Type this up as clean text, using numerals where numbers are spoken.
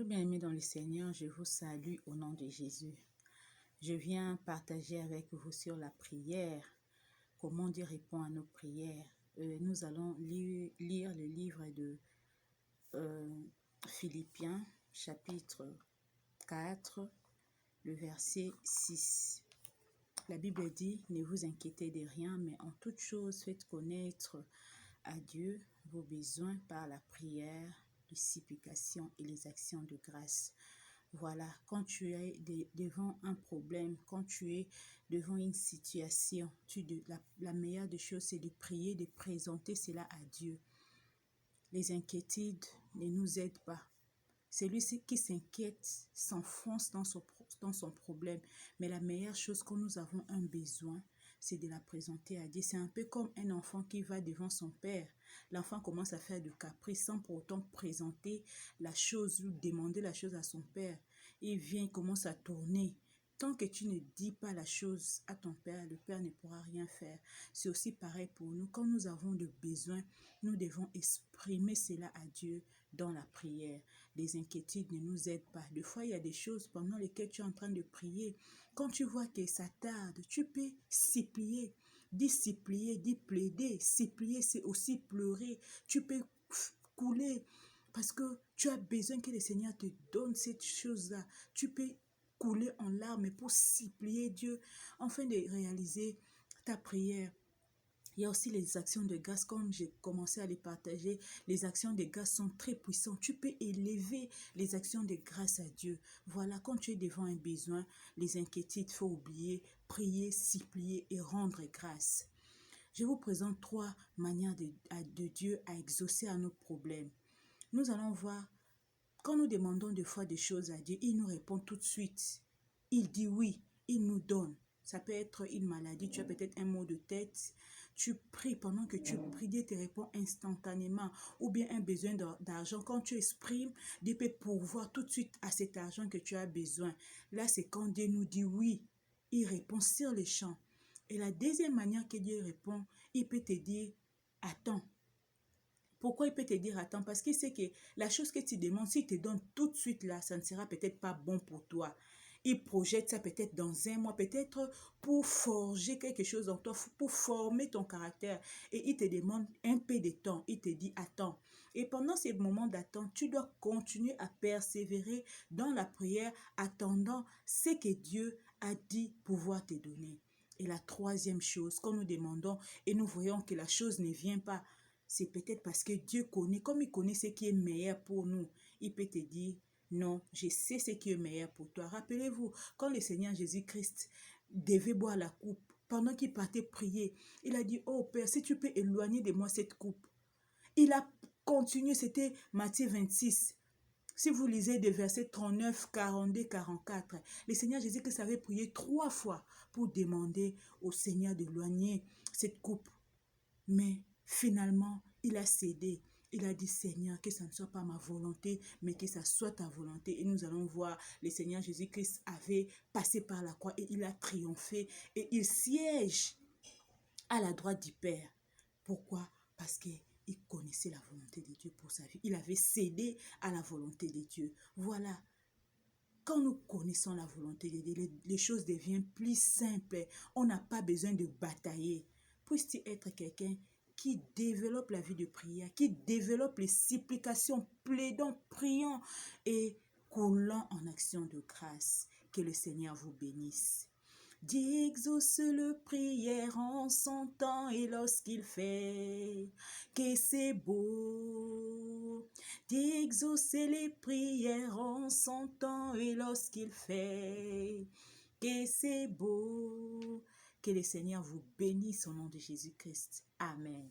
Bonjour bien-aimés dans le Seigneur, je vous salue au nom de Jésus. Je viens partager avec vous sur la prière, comment Dieu répond à nos prières. Nous allons lire le livre de Philippiens, chapitre 4, le verset 6. La Bible dit, ne vous inquiétez de rien, mais en toute chose faites connaître à Dieu vos besoins par la prière, les supplications et les actions de grâce. Voilà, quand tu es devant un problème, quand tu es devant une situation, la meilleure des choses, c'est de prier, de présenter cela à Dieu. Les inquiétudes ne nous aident pas. Celui qui s'inquiète s'enfonce dans son problème. Mais la meilleure chose, quand nous avons un besoin, c'est de la présenter à Dieu. C'est un peu comme un enfant qui va devant son père. L'enfant commence à faire du caprice sans pour autant présenter la chose ou demander la chose à son père. Il vient, il commence à tourner. Tant que tu ne dis pas la chose à ton père, le père ne pourra rien faire. C'est aussi pareil pour nous. Quand nous avons de besoins, nous devons exprimer cela à Dieu dans la prière. Les inquiétudes ne nous aident pas. Des fois, il y a des choses pendant lesquelles tu es en train de prier. Quand tu vois que ça tarde, tu peux supplier. Dis plaider. Supplier, c'est aussi pleurer. Tu peux couler parce que tu as besoin que le Seigneur te donne cette chose-là. Tu peux couler en larmes pour supplier Dieu afin de réaliser ta prière. Il y a aussi les actions de grâce, comme j'ai commencé à les partager. Les actions de grâce sont très puissantes. Tu peux élever les actions de grâce à Dieu. Voilà, quand tu es devant un besoin, les inquiétudes, il faut oublier, prier, supplier et rendre grâce. Je vous présente 3 manières de Dieu à exaucer à nos problèmes. Nous allons voir, quand nous demandons des fois des choses à Dieu, il nous répond tout de suite. Il dit oui, il nous donne. Ça peut être une maladie, tu as peut-être un mot de tête. Tu pries, pendant que tu pries, Dieu te répond instantanément. Ou bien un besoin d'argent, quand tu exprimes, Dieu peut pourvoir tout de suite à cet argent que tu as besoin. Là, c'est quand Dieu nous dit oui, il répond sur les champs. Et la deuxième manière que Dieu répond, il peut te dire, attends. Pourquoi il peut te dire attends? Parce qu'il sait que la chose que tu demandes, s'il te donne tout de suite là, ça ne sera peut-être pas bon pour toi. Il projette ça peut-être dans un mois, peut-être pour forger quelque chose en toi, pour former ton caractère. Et il te demande un peu de temps. Il te dit attends. Et pendant ces moments d'attente, tu dois continuer à persévérer dans la prière, attendant ce que Dieu a dit pouvoir te donner. Et la troisième chose, quand nous demandons et nous voyons que la chose ne vient pas, c'est peut-être parce que Dieu connaît, comme il connaît ce qui est meilleur pour nous. Il peut te dire, non, je sais ce qui est meilleur pour toi. Rappelez-vous, quand le Seigneur Jésus-Christ devait boire la coupe, pendant qu'il partait prier, il a dit, oh Père, si tu peux éloigner de moi cette coupe. Il a continué, c'était Matthieu 26. Si vous lisez des versets 39, 42, 44, le Seigneur Jésus-Christ avait prié 3 fois pour demander au Seigneur d'éloigner cette coupe. Mais finalement, il a cédé. Il a dit, Seigneur, que ça ne soit pas ma volonté, mais que ça soit ta volonté. Et nous allons voir, le Seigneur Jésus-Christ avait passé par la croix et il a triomphé. Et il siège à la droite du Père. Pourquoi? Parce qu'il connaissait la volonté de Dieu pour sa vie. Il avait cédé à la volonté de Dieu. Voilà. Quand nous connaissons la volonté de Dieu, les choses deviennent plus simples. On n'a pas besoin de batailler. Puisses-tu être quelqu'un qui développe la vie de prière, qui développe les supplications, plaidant, priant et coulant en action de grâce. Que le Seigneur vous bénisse. Dieu exauce le prière en son temps et lorsqu'il fait, que c'est beau. Dieu exauce les prières en son temps et lorsqu'il fait, que c'est beau. Que le Seigneur vous bénisse au nom de Jésus-Christ. Amen.